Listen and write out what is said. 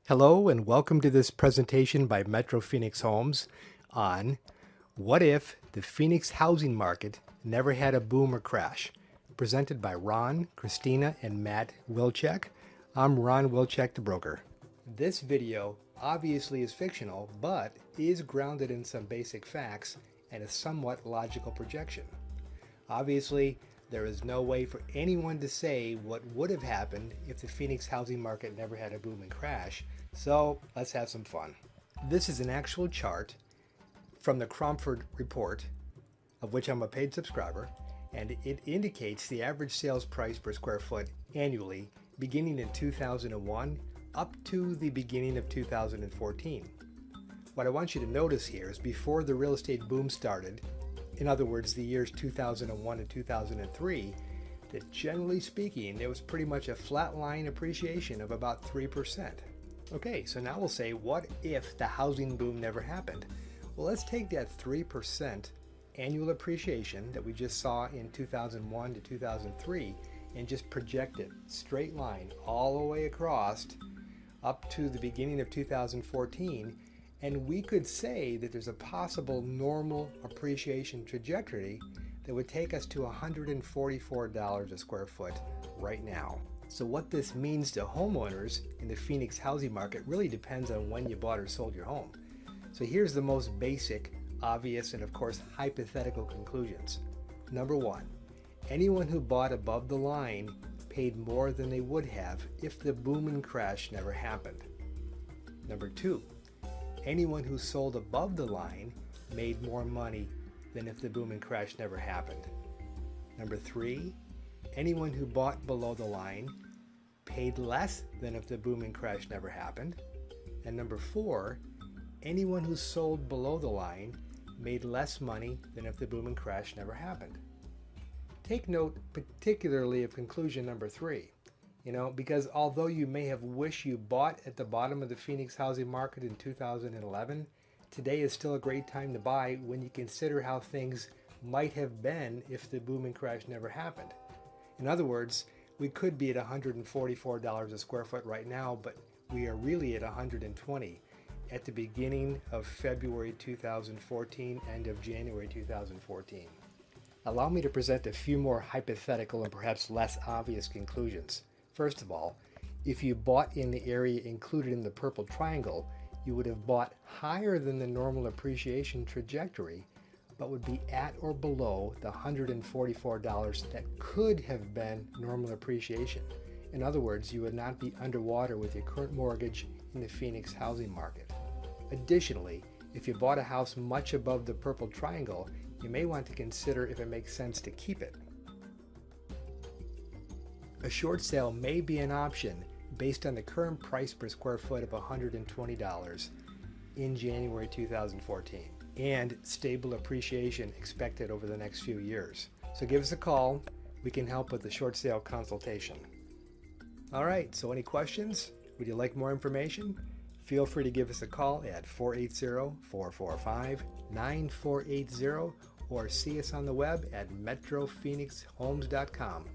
Hello and welcome to this presentation by Metro Phoenix Homes on what if the Phoenix housing market never had a boom or crash, presented by Ron, Christina, and Matt Wilczek. I'm Ron Wilczek, the broker. This video obviously is fictional, but is grounded in some basic facts and a somewhat logical projection. Obviously, there is no way for anyone to say what would have happened if the Phoenix housing market never had a boom and crash, so let's have some fun. This is an actual chart from the Cromford Report, of which I'm a paid subscriber, and it indicates the average sales price per square foot annually beginning in 2001 up to the beginning of 2014. What I want you to notice here is before the real estate boom started, in other words, the years 2001 and 2003, that generally speaking, there was pretty much a flat line appreciation of about 3%. Okay, so now we'll say, what if the housing boom never happened? Well, let's take that 3% annual appreciation that we just saw in 2001 to 2003 and just project it straight line all the way across up to the beginning of 2014. And we could say that there's a possible normal appreciation trajectory that would take us to $144 a square foot right now. So what this means to homeowners in the Phoenix housing market really depends on when you bought or sold your home. So here's the most basic, obvious, and of course hypothetical conclusions. Number one, anyone who bought above the line paid more than they would have if the boom and crash never happened. Number two, anyone who sold above the line made more money than if the boom and crash never happened. Number three, anyone who bought below the line paid less than if the boom and crash never happened. And number four, anyone who sold below the line made less money than if the boom and crash never happened. Take note particularly of conclusion number three. Because although you may have wished you bought at the bottom of the Phoenix housing market in 2011, today is still a great time to buy when you consider how things might have been if the boom and crash never happened. In other words, we could be at $144 a square foot right now, but we are really at $120 at the beginning of February 2014, end of January 2014. Allow me to present a few more hypothetical and perhaps less obvious conclusions. First of all, if you bought in the area included in the purple triangle, you would have bought higher than the normal appreciation trajectory, but would be at or below the $144 that could have been normal appreciation. In other words, you would not be underwater with your current mortgage in the Phoenix housing market. Additionally, if you bought a house much above the purple triangle, you may want to consider if it makes sense to keep it. A short sale may be an option based on the current price per square foot of $120 in January 2014 and stable appreciation expected over the next few years. So give us a call. We can help with the short sale consultation. All right, so any questions? Would you like more information? Feel free to give us a call at 480-445-9480 or see us on the web at metrophoenixhomes.com.